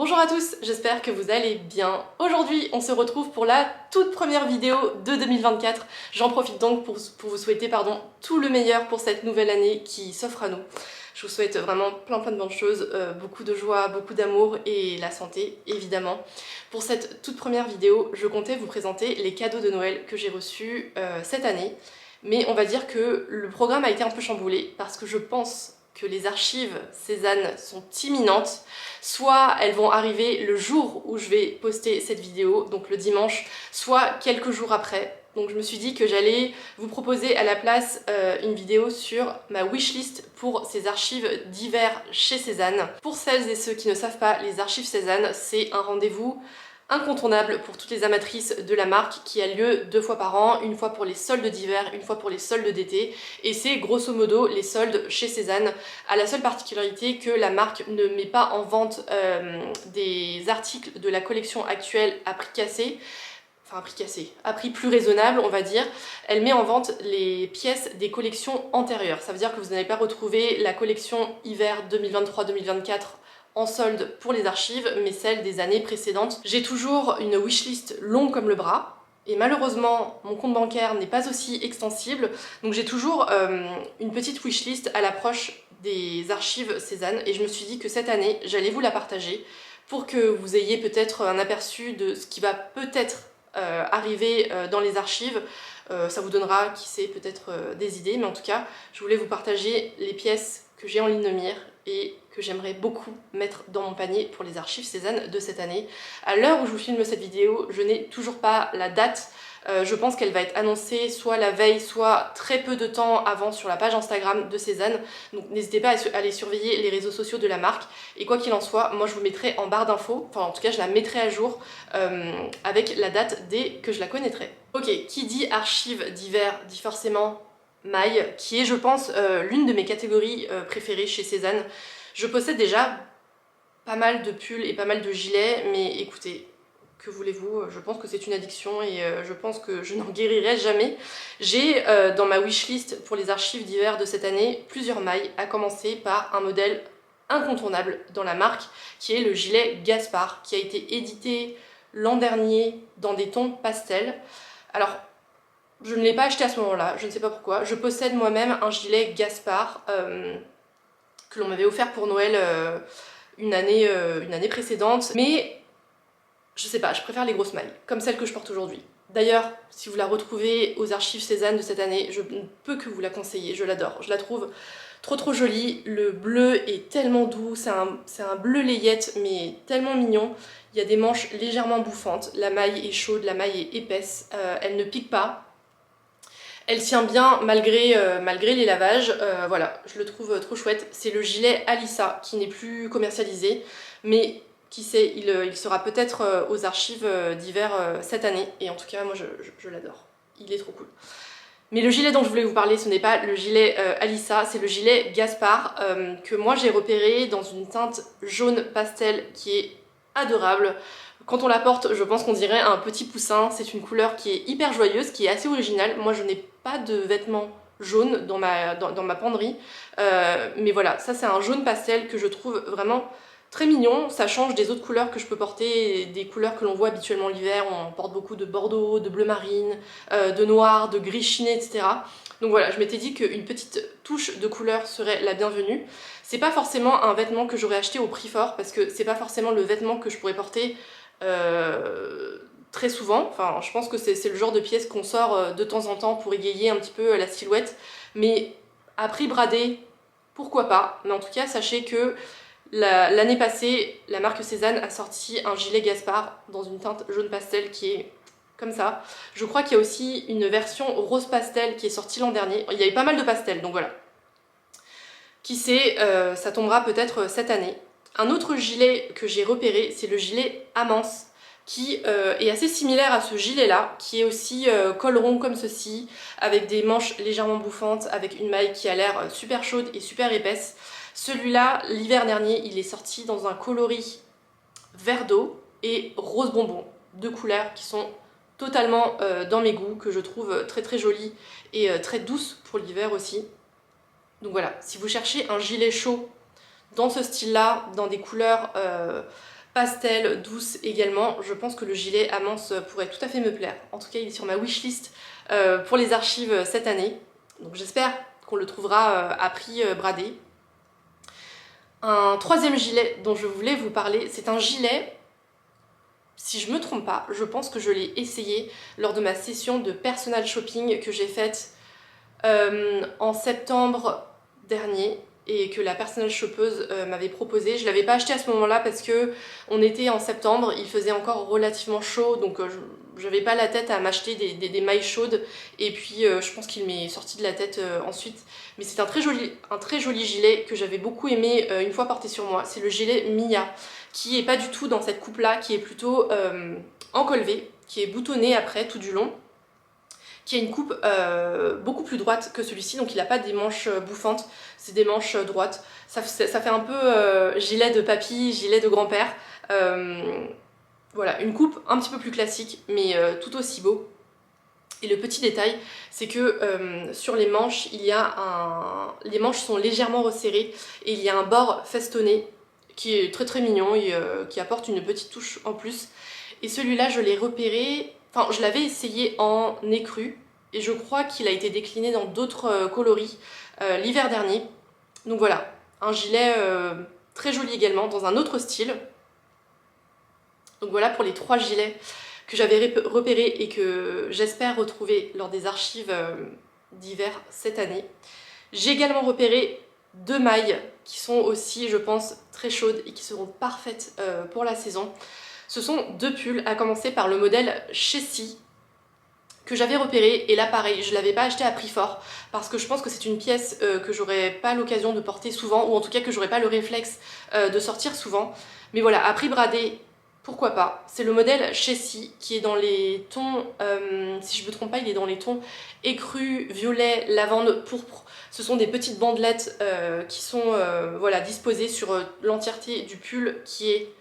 Bonjour à tous, j'espère que vous allez bien. Aujourd'hui, on se retrouve pour la toute première vidéo de 2024. J'en profite donc pour vous souhaiter tout le meilleur pour cette nouvelle année qui s'offre à nous. Je vous souhaite vraiment plein de bonnes choses, beaucoup de joie, beaucoup d'amour et la santé, évidemment. Pour cette toute première vidéo, je comptais vous présenter les cadeaux de Noël que j'ai reçus cette année. Mais on va dire que le programme a été un peu chamboulé parce que je pense que les archives Cézanne sont imminentes, soit elles vont arriver le jour où je vais poster cette vidéo, donc le dimanche, soit quelques jours après. Donc je me suis dit que j'allais vous proposer à la place une vidéo sur ma wishlist pour ces archives d'hiver chez Cézanne. Pour celles et ceux qui ne savent pas, les archives Cézanne, c'est un rendez-vous incontournable pour toutes les amatrices de la marque qui a lieu 2 fois par an, une fois pour les soldes d'hiver, une fois pour les soldes d'été, et c'est grosso modo les soldes chez Cézanne, à la seule particularité que la marque ne met pas en vente des articles de la collection actuelle à prix cassé, à prix plus raisonnable on va dire. Elle met en vente les pièces des collections antérieures, ça veut dire que vous n'allez pas retrouver la collection hiver 2023-2024 en solde pour les archives, mais celle des années précédentes. J'ai toujours une wishlist longue comme le bras, et malheureusement mon compte bancaire n'est pas aussi extensible, donc j'ai toujours une petite wishlist à l'approche des archives Cézanne, et je me suis dit que cette année j'allais vous la partager pour que vous ayez peut-être un aperçu de ce qui va peut-être arriver dans les archives. Ça vous donnera, qui sait, peut-être des idées, mais en tout cas je voulais vous partager les pièces que j'ai en ligne de mire et que j'aimerais beaucoup mettre dans mon panier pour les archives Cézanne de cette année. À l'heure où je vous filme cette vidéo, je n'ai toujours pas la date. Je pense qu'elle va être annoncée soit la veille, soit très peu de temps avant sur la page Instagram de Cézanne. Donc n'hésitez pas à aller surveiller les réseaux sociaux de la marque. Et quoi qu'il en soit, moi je vous mettrai en barre d'infos, enfin en tout cas je la mettrai à jour avec la date dès que je la connaîtrai. Ok, qui dit archives d'hiver dit forcément maille, qui est je pense l'une de mes catégories préférées chez Cézanne. Je possède déjà pas mal de pulls et pas mal de gilets, mais écoutez, que voulez-vous, je pense que c'est une addiction et je pense que je n'en guérirai jamais. J'ai dans ma wishlist pour les archives d'hiver de cette année plusieurs mailles, à commencer par un modèle incontournable dans la marque, qui est le gilet Gaspard, qui a été édité l'an dernier dans des tons pastels. Alors, je ne l'ai pas acheté à ce moment-là, je ne sais pas pourquoi. Je possède moi-même un gilet Gaspard que l'on m'avait offert pour Noël une année précédente, mais je sais pas, je préfère les grosses mailles, comme celle que je porte aujourd'hui. D'ailleurs, si vous la retrouvez aux archives Cézanne de cette année, je ne peux que vous la conseiller, je l'adore. Je la trouve trop jolie, le bleu est tellement doux, c'est un bleu layette mais tellement mignon. Il y a des manches légèrement bouffantes, la maille est chaude, la maille est épaisse, elle ne pique pas. Elle tient bien malgré les lavages, voilà, je le trouve trop chouette. C'est le gilet Alissa qui n'est plus commercialisé, mais qui sait, il sera peut-être aux archives d'hiver cette année, et en tout cas moi je l'adore, il est trop cool. Mais le gilet dont je voulais vous parler, ce n'est pas le gilet Alissa, c'est le gilet Gaspard que moi j'ai repéré dans une teinte jaune pastel qui est adorable. Quand on la porte, je pense qu'on dirait un petit poussin. C'est une couleur qui est hyper joyeuse, qui est assez originale. Moi, je n'ai pas de vêtements jaunes dans ma penderie. Mais voilà, ça c'est un jaune pastel que je trouve vraiment très mignon. Ça change des autres couleurs que je peux porter, des couleurs que l'on voit habituellement l'hiver. On porte beaucoup de bordeaux, de bleu marine, de noir, de gris chiné, etc. Donc voilà, je m'étais dit qu'une petite touche de couleur serait la bienvenue. C'est pas forcément un vêtement que j'aurais acheté au prix fort, parce que c'est pas forcément le vêtement que je pourrais porter très souvent. Enfin, je pense que c'est le genre de pièce qu'on sort de temps en temps pour égayer un petit peu la silhouette, mais à prix bradé, pourquoi pas. Mais en tout cas, sachez que l'année passée, la marque Cézanne a sorti un gilet Gaspard dans une teinte jaune pastel qui est comme ça. Je crois qu'il y a aussi une version rose pastel qui est sortie l'an dernier. Il y avait pas mal de pastels, donc voilà. Qui sait, ça tombera peut-être cette année. Un autre gilet que j'ai repéré, c'est le gilet Amance, qui est assez similaire à ce gilet-là, qui est aussi col rond comme ceci, avec des manches légèrement bouffantes, avec une maille qui a l'air super chaude et super épaisse. Celui-là, l'hiver dernier, il est sorti dans un coloris vert d'eau et rose bonbon, deux couleurs qui sont totalement dans mes goûts, que je trouve très jolies et très douces pour l'hiver aussi. Donc voilà, si vous cherchez un gilet chaud dans ce style-là, dans des couleurs pastel, douce également. Je pense que le gilet Amance pourrait tout à fait me plaire. En tout cas, il est sur ma wishlist pour les archives cette année. Donc j'espère qu'on le trouvera à prix bradé. Un troisième gilet dont je voulais vous parler, c'est un gilet, si je me trompe pas, je pense que je l'ai essayé lors de ma session de personal shopping que j'ai faite en septembre dernier et que la personal shoppeuse m'avait proposé. Je l'avais pas acheté à ce moment-là parce que on était en septembre, il faisait encore relativement chaud, donc j'avais pas la tête à m'acheter des mailles chaudes, et puis je pense qu'il m'est sorti de la tête ensuite. Mais c'est un très joli gilet que j'avais beaucoup aimé une fois porté sur moi. C'est le gilet Mia, qui est pas du tout dans cette coupe là, qui est plutôt encolvé, qui est boutonné après tout du long, qui a une coupe beaucoup plus droite que celui-ci, donc il n'a pas des manches bouffantes, c'est des manches droites. Ça fait un peu gilet de papy, gilet de grand-père. Voilà, une coupe un petit peu plus classique, mais tout aussi beau. Et le petit détail, c'est que sur les manches, les manches sont légèrement resserrées et il y a un bord festonné qui est très très mignon et qui apporte une petite touche en plus. Et celui-là, je l'ai repéré, enfin je l'avais essayé en écru et je crois qu'il a été décliné dans d'autres coloris l'hiver dernier. Donc voilà, un gilet très joli également, dans un autre style. Donc voilà pour les 3 gilets que j'avais repérés et que j'espère retrouver lors des archives d'hiver cette année. J'ai également repéré 2 mailles qui sont aussi, je pense, très chaudes et qui seront parfaites pour la saison. Ce sont 2 pulls, à commencer par le modèle Chessie, que j'avais repéré, et là pareil, je ne l'avais pas acheté à prix fort, parce que je pense que c'est une pièce que j'aurais pas l'occasion de porter souvent, ou en tout cas que j'aurais pas le réflexe de sortir souvent. Mais voilà, à prix bradé, pourquoi pas. C'est le modèle Chessie, qui est dans les tons, si je me trompe pas, il est dans les tons écru, violet, lavande, pourpre. Ce sont des petites bandelettes qui sont voilà, disposées sur l'entièreté du pull, qui est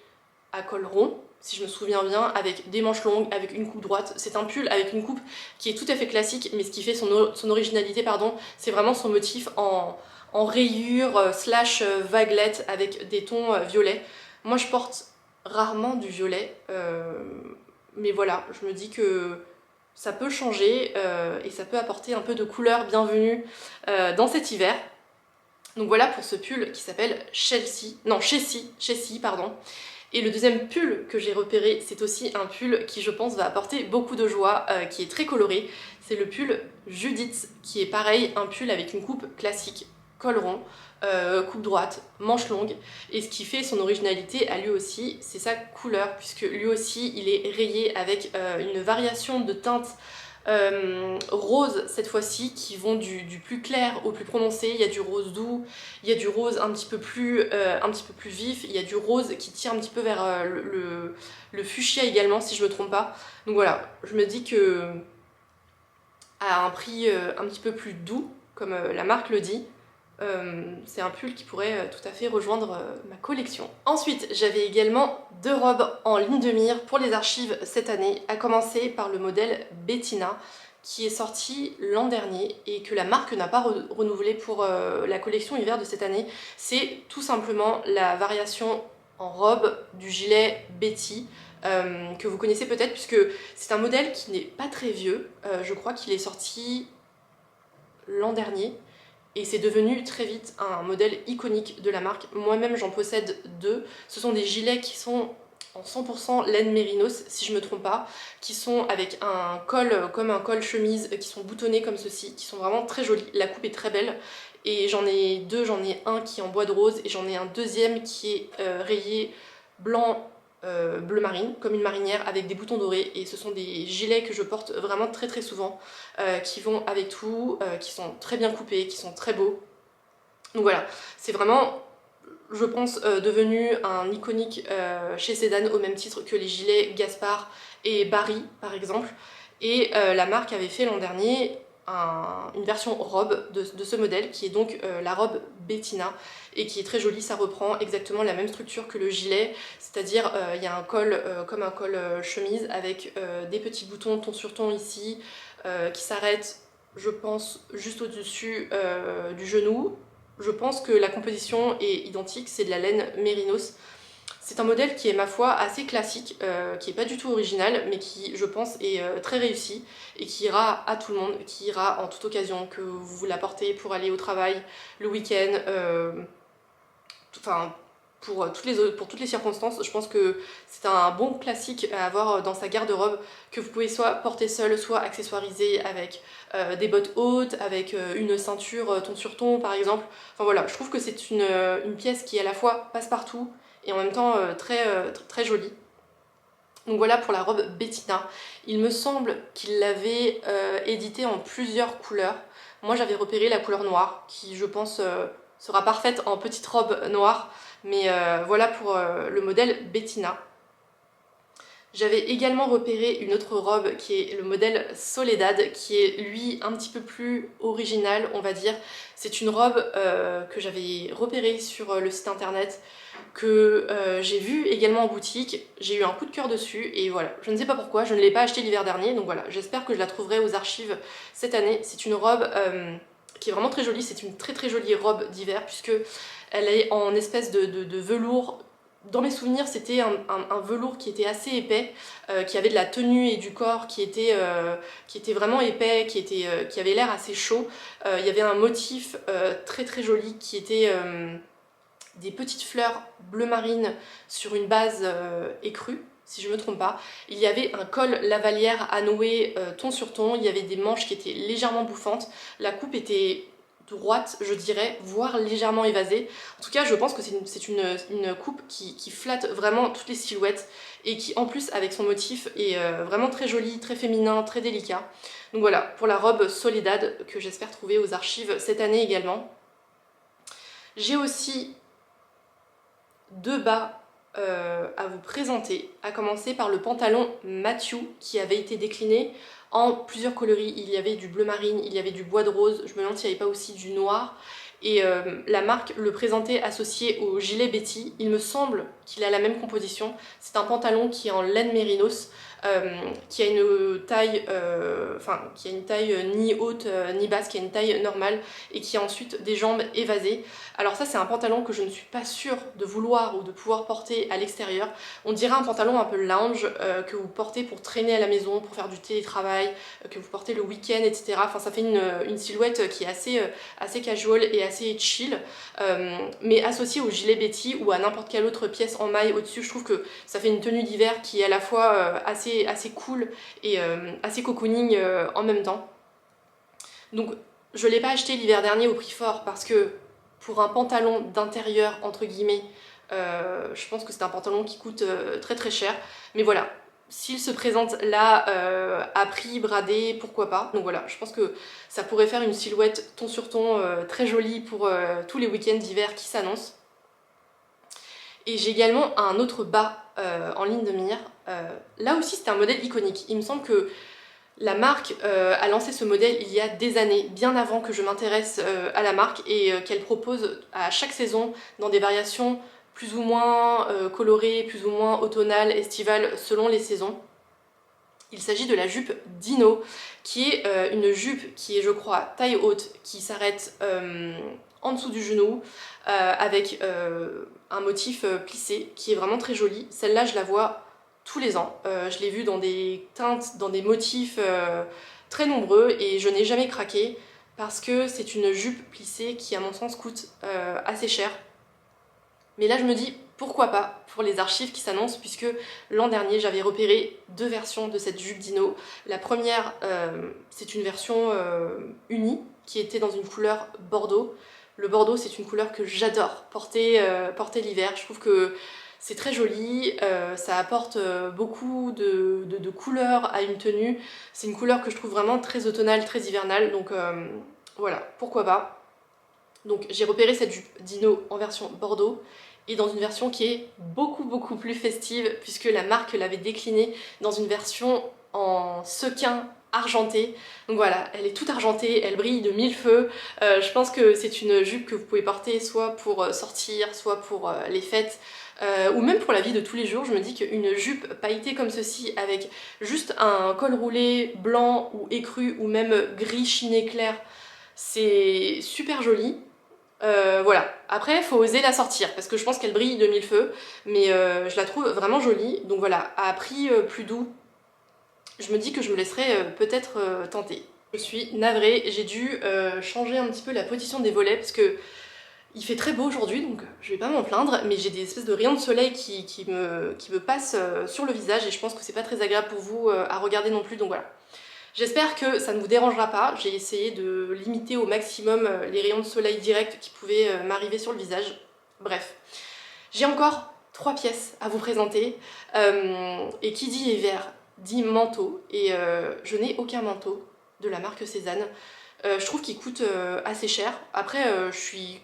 à col rond, si je me souviens bien, avec des manches longues, avec une coupe droite. C'est un pull avec une coupe qui est tout à fait classique, mais ce qui fait son originalité, pardon, c'est vraiment son motif en rayures slash vaguelettes avec des tons violets. Moi je porte rarement du violet, mais voilà, je me dis que ça peut changer et ça peut apporter un peu de couleur bienvenue dans cet hiver. Donc voilà pour ce pull qui s'appelle Chessie, pardon. Et le deuxième pull que j'ai repéré, c'est aussi un pull qui je pense va apporter beaucoup de joie, qui est très coloré. C'est le pull Judith, qui est pareil, un pull avec une coupe classique, col rond, coupe droite, manche longue. Et ce qui fait son originalité à lui aussi, c'est sa couleur, puisque lui aussi il est rayé avec une variation de teintes rose cette fois-ci, qui vont du plus clair au plus prononcé. Il y a du rose doux, il y a du rose un petit peu plus vif, il y a du rose qui tire un petit peu vers le fuchsia également, si je me trompe pas. Donc voilà, je me dis que à un prix un petit peu plus doux, comme la marque le dit, c'est un pull qui pourrait tout à fait rejoindre ma collection. Ensuite, j'avais également 2 robes en ligne de mire pour les archives cette année, à commencer par le modèle Bettina, qui est sorti l'an dernier et que la marque n'a pas renouvelé pour la collection hiver de cette année. C'est tout simplement la variation en robe du gilet Betty, que vous connaissez peut-être, puisque c'est un modèle qui n'est pas très vieux. Je crois qu'il est sorti l'an dernier. Et c'est devenu très vite un modèle iconique de la marque. Moi-même, j'en possède 2. Ce sont des gilets qui sont en 100% laine mérinos, si je me trompe pas, qui sont avec un col comme un col chemise, qui sont boutonnés comme ceci, qui sont vraiment très jolis. La coupe est très belle. Et j'en ai 2, j'en ai un qui est en bois de rose et j'en ai un deuxième qui est rayé blanc bleu marine, comme une marinière avec des boutons dorés, et ce sont des gilets que je porte vraiment très très souvent, qui vont avec tout, qui sont très bien coupés, qui sont très beaux. Donc voilà, c'est vraiment, je pense, devenu un iconique chez Sedan, au même titre que les gilets Gaspard et Barry par exemple. Et la marque avait fait l'an dernier une version robe de ce modèle, qui est donc la robe Bettina, et qui est très jolie. Ça reprend exactement la même structure que le gilet, c'est-à-dire il y a un col comme un col chemise avec des petits boutons ton sur ton ici, qui s'arrêtent, je pense, juste au-dessus du genou. Je pense que la composition est identique, c'est de la laine mérinos. C'est un modèle qui est ma foi assez classique, qui est pas du tout original, mais qui je pense est très réussi et qui ira à tout le monde, qui ira en toute occasion, que vous la portez pour aller au travail, le week-end, enfin pour toutes les circonstances. Je pense que c'est un bon classique à avoir dans sa garde-robe, que vous pouvez soit porter seul, soit accessoiriser avec des bottes hautes, avec une ceinture ton sur ton par exemple. Enfin voilà, je trouve que c'est une pièce qui à la fois passe partout et en même temps très jolie. Donc voilà pour la robe Bettina. Il me semble qu'il l'avait éditée en plusieurs couleurs. Moi j'avais repéré la couleur noire, qui je pense sera parfaite en petite robe noire. Mais voilà pour le modèle Bettina. J'avais également repéré une autre robe qui est le modèle Soledad, qui est lui un petit peu plus original, on va dire. C'est une robe que j'avais repérée sur le site internet, que j'ai vue également en boutique. J'ai eu un coup de cœur dessus et voilà, je ne sais pas pourquoi, je ne l'ai pas achetée l'hiver dernier, donc voilà, j'espère que je la trouverai aux archives cette année. C'est une robe qui est vraiment très jolie, c'est une très jolie robe d'hiver puisque elle est en espèce de velours. Dans mes souvenirs, c'était un velours qui était assez épais, qui avait de la tenue et du corps qui était vraiment épais, qui avait l'air assez chaud. Il y avait un motif très joli qui était des petites fleurs bleu marine sur une base écrue, si je me trompe pas. Il y avait un col lavalière à nouer ton sur ton, il y avait des manches qui étaient légèrement bouffantes, la coupe était droite, je dirais, voire légèrement évasée. En tout cas, je pense que c'est une coupe qui flatte vraiment toutes les silhouettes et qui, en plus, avec son motif, est vraiment très joli, très féminin, très délicat. Donc voilà, pour la robe Soledad, que j'espère trouver aux archives cette année également. J'ai aussi deux bas à vous présenter, à commencer par le pantalon Matthew, qui avait été décliné en plusieurs coloris. Il y avait du bleu marine, il y avait du bois de rose, je me demande s'il n'y avait pas aussi du noir. Et la marque le présentait associé au gilet Betty. Il me semble qu'il a la même composition. C'est un pantalon qui est en laine mérinos, qui a une taille, ni haute ni basse, qui a une taille normale et qui a ensuite des jambes évasées. Alors ça, c'est un pantalon que je ne suis pas sûre de vouloir ou de pouvoir porter à l'extérieur. On dirait un pantalon un peu lounge que vous portez pour traîner à la maison, pour faire du télétravail, que vous portez le week-end, etc. Enfin, ça fait une silhouette qui est assez casual et assez chill, mais associée au gilet Betty ou à n'importe quelle autre pièce en maille au-dessus, je trouve que ça fait une tenue d'hiver qui est à la fois assez cool et assez cocooning en même temps. Donc je ne l'ai pas acheté l'hiver dernier au prix fort parce que pour un pantalon d'intérieur entre guillemets, je pense que c'est un pantalon qui coûte très cher, mais voilà, s'il se présente là à prix bradé, pourquoi pas. Donc voilà, je pense que ça pourrait faire une silhouette ton sur ton très jolie pour tous les week-ends d'hiver qui s'annoncent. Et j'ai également un autre bas en ligne de mire. Là aussi c'était un modèle iconique. Il me semble que la marque a lancé ce modèle il y a des années, bien avant que je m'intéresse à la marque, et qu'elle propose à chaque saison dans des variations plus ou moins colorées, plus ou moins automnales, estivales, selon les saisons. Il s'agit de la jupe Dino, qui est une jupe qui est, je crois, taille haute, qui s'arrête en dessous du genou, avec un motif plissé, qui est vraiment très joli. Celle-là, je la vois tous les ans. Je l'ai vue dans des teintes, dans des motifs très nombreux, et je n'ai jamais craqué, parce que c'est une jupe plissée qui, à mon sens, coûte assez cher. Mais là, je me dis, pourquoi pas pour les archives qui s'annoncent, puisque l'an dernier, j'avais repéré deux versions de cette jupe Dino. La première, c'est une version unie, qui était dans une couleur bordeaux. Le bordeaux, c'est une couleur que j'adore porter l'hiver. Je trouve que c'est très joli, ça apporte beaucoup de couleurs à une tenue. C'est une couleur que je trouve vraiment très automnale, très hivernale, donc voilà, pourquoi pas. Donc j'ai repéré cette jupe Dino en version bordeaux, et dans une version qui est beaucoup plus festive, puisque la marque l'avait déclinée dans une version en sequin argenté. Donc voilà, elle est toute argentée, elle brille de mille feux. Je pense que c'est une jupe que vous pouvez porter soit pour sortir, soit pour les fêtes, ou même pour la vie de tous les jours. Je me dis qu'une jupe pailletée comme ceci, avec juste un col roulé blanc ou écru, ou même gris chiné clair, c'est super joli. Voilà, après faut oser la sortir parce que je pense qu'elle brille de mille feux, mais je la trouve vraiment jolie. Donc voilà, à prix plus doux, je me dis que je me laisserai peut-être tenter. Je suis navrée, j'ai dû changer un petit peu la position des volets parce que il fait très beau aujourd'hui, donc je vais pas m'en plaindre, mais j'ai des espèces de rayons de soleil qui me passent sur le visage et je pense que c'est pas très agréable pour vous à regarder non plus, donc voilà. J'espère que ça ne vous dérangera pas, j'ai essayé de limiter au maximum les rayons de soleil directs qui pouvaient m'arriver sur le visage. Bref, j'ai encore 3 pièces à vous présenter, et qui dit hiver dit manteau, et je n'ai aucun manteau de la marque Cézanne. Je trouve qu'il coûte assez cher, après je suis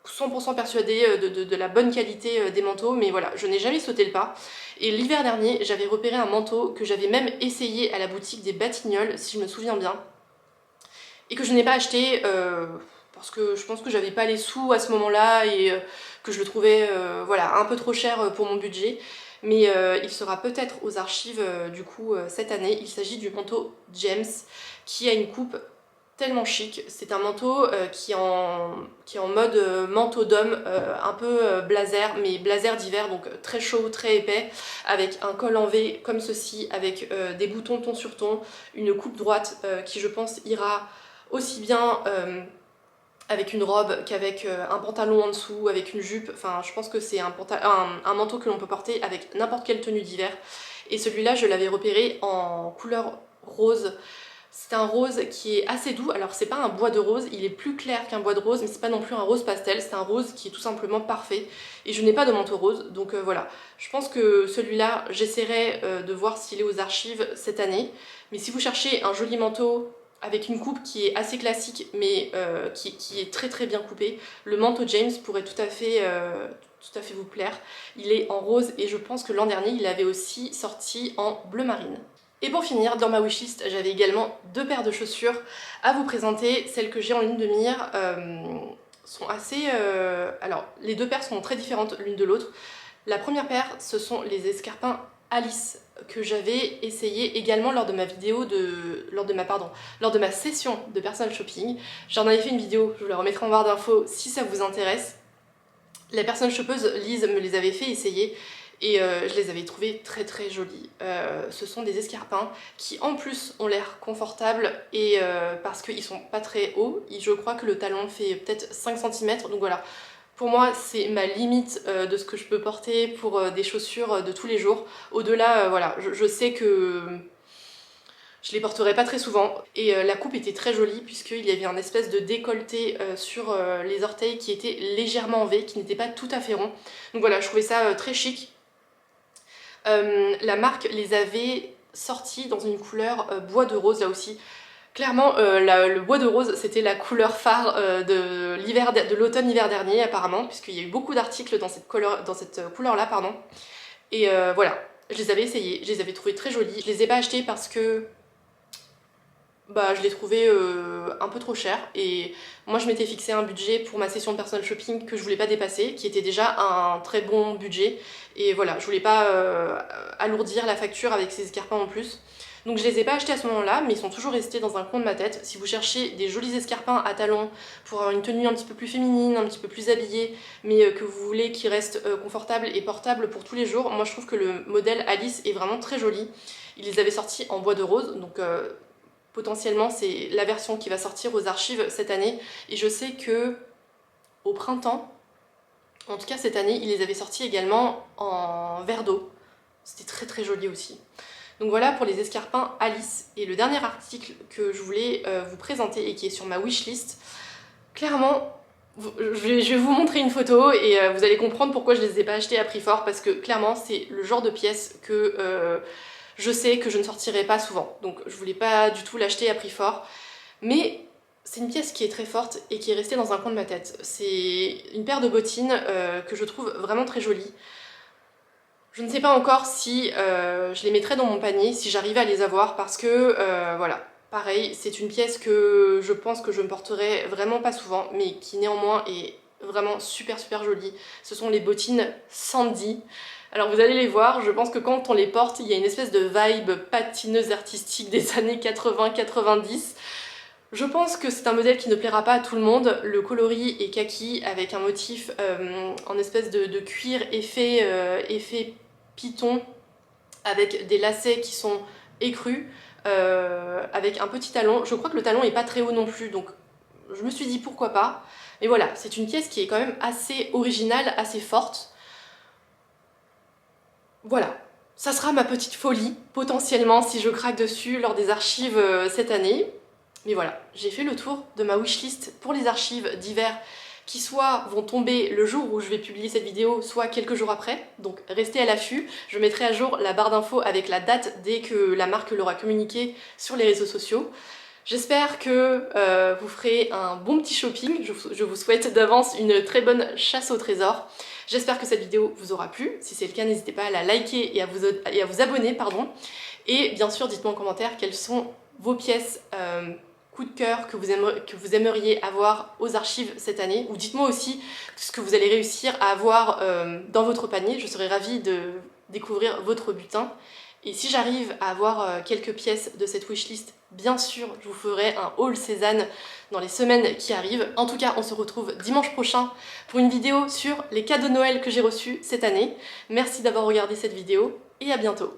100% persuadée de la bonne qualité des manteaux, mais voilà, je n'ai jamais sauté le pas. Et l'hiver dernier, j'avais repéré un manteau que j'avais même essayé à la boutique des Batignolles, si je me souviens bien, et que je n'ai pas acheté parce que je pense que j'avais pas les sous à ce moment-là et que je le trouvais voilà, un peu trop cher pour mon budget. Mais il sera peut-être aux archives du coup cette année. Il s'agit du manteau James qui a une coupe tellement chic. C'est un manteau qui est en mode manteau d'homme, un peu blazer, mais blazer d'hiver, donc très chaud, très épais, avec un col en V comme ceci, avec des boutons ton sur ton, une coupe droite qui je pense ira aussi bien avec une robe qu'avec un pantalon en dessous, avec une jupe. Enfin, je pense que c'est un manteau que l'on peut porter avec n'importe quelle tenue d'hiver. Et celui-là, je l'avais repéré en couleur rose. C'est un rose qui est assez doux. Alors c'est pas un bois de rose, il est plus clair qu'un bois de rose, mais c'est pas non plus un rose pastel, c'est un rose qui est tout simplement parfait. Et je n'ai pas de manteau rose, donc voilà. Je pense que celui-là, j'essaierai de voir s'il est aux archives cette année. Mais si vous cherchez un joli manteau avec une coupe qui est assez classique, mais qui est très très bien coupée, le manteau James pourrait tout à fait vous plaire. Il est en rose et je pense que l'an dernier, il avait aussi sorti en bleu marine. Et pour finir, dans ma wishlist, j'avais également 2 paires de chaussures à vous présenter. Celles que j'ai en ligne de mire sont assez... Alors, les 2 paires sont très différentes l'une de l'autre. La première paire, ce sont les escarpins Alice que j'avais essayé également lors de ma vidéo lors de ma session de personal shopping. J'en avais fait une vidéo, je vous la remettrai en barre d'infos si ça vous intéresse. La personne shoppeuse Lise me les avait fait essayer et je les avais trouvés très très jolis. Ce sont des escarpins qui en plus ont l'air confortables et parce qu'ils sont pas très hauts. Je crois que le talon fait peut-être 5 cm, donc voilà. Pour moi, c'est ma limite de ce que je peux porter pour des chaussures de tous les jours. Au-delà, voilà, je sais que je les porterai pas très souvent. Et la coupe était très jolie puisqu'il y avait un espèce de décolleté sur les orteils qui était légèrement en V, qui n'était pas tout à fait rond. Donc voilà, je trouvais ça très chic. La marque les avait sortis dans une couleur bois de rose là aussi. Clairement, le bois de rose, c'était la couleur phare de l'automne-hiver dernier, apparemment, puisqu'il y a eu beaucoup d'articles dans cette couleur-là, pardon. Et voilà, je les avais essayés, je les avais trouvés très jolis. Je les ai pas achetés parce que bah, je les trouvais un peu trop chers. Et moi, je m'étais fixé un budget pour ma session de personal shopping que je voulais pas dépasser, qui était déjà un très bon budget. Et voilà, je voulais pas alourdir la facture avec ces escarpins en plus. Donc je les ai pas achetés à ce moment-là, mais ils sont toujours restés dans un coin de ma tête. Si vous cherchez des jolis escarpins à talons pour avoir une tenue un petit peu plus féminine, un petit peu plus habillée, mais que vous voulez qu'ils restent confortables et portables pour tous les jours, moi je trouve que le modèle Alice est vraiment très joli. Ils les avaient sortis en bois de rose, donc potentiellement c'est la version qui va sortir aux archives cette année. Et je sais que au printemps, en tout cas cette année, ils les avaient sortis également en verre d'eau. C'était très très joli aussi. Donc voilà pour les escarpins Alice. Et le dernier article que je voulais vous présenter et qui est sur ma wishlist, clairement, je vais vous montrer une photo et vous allez comprendre pourquoi je ne les ai pas achetés à prix fort, parce que clairement c'est le genre de pièce que je sais que je ne sortirai pas souvent. Donc je voulais pas du tout l'acheter à prix fort. Mais c'est une pièce qui est très forte et qui est restée dans un coin de ma tête. C'est une paire de bottines que je trouve vraiment très jolie. Je ne sais pas encore si je les mettrai dans mon panier, si j'arrivais à les avoir, parce que voilà, pareil, c'est une pièce que je pense que je ne porterai vraiment pas souvent, mais qui néanmoins est vraiment super super jolie. Ce sont les bottines Sandy. Alors vous allez les voir, je pense que quand on les porte, il y a une espèce de vibe patineuse artistique des années 80-90. Je pense que c'est un modèle qui ne plaira pas à tout le monde. Le coloris est kaki avec un motif en espèce de cuir effet python avec des lacets qui sont écrus, avec un petit talon. Je crois que le talon est pas très haut non plus, donc je me suis dit pourquoi pas. Mais voilà, c'est une pièce qui est quand même assez originale, assez forte. Voilà, ça sera ma petite folie, potentiellement, si je craque dessus lors des archives cette année. Mais voilà, j'ai fait le tour de ma wishlist pour les archives d'hiver qui soit vont tomber le jour où je vais publier cette vidéo, soit quelques jours après. Donc restez à l'affût, je mettrai à jour la barre d'infos avec la date dès que la marque l'aura communiqué sur les réseaux sociaux. J'espère que vous ferez un bon petit shopping, je vous souhaite d'avance une très bonne chasse au trésor. J'espère que cette vidéo vous aura plu, si c'est le cas n'hésitez pas à la liker et à vous abonner, pardon. Et bien sûr dites-moi en commentaire quelles sont vos pièces coup de cœur que vous aimeriez avoir aux archives cette année, ou dites-moi aussi ce que vous allez réussir à avoir dans votre panier, je serais ravie de découvrir votre butin. Et si j'arrive à avoir quelques pièces de cette wishlist, bien sûr, je vous ferai un haul Cézanne dans les semaines qui arrivent. En tout cas, on se retrouve dimanche prochain pour une vidéo sur les cadeaux de Noël que j'ai reçus cette année. Merci d'avoir regardé cette vidéo et à bientôt.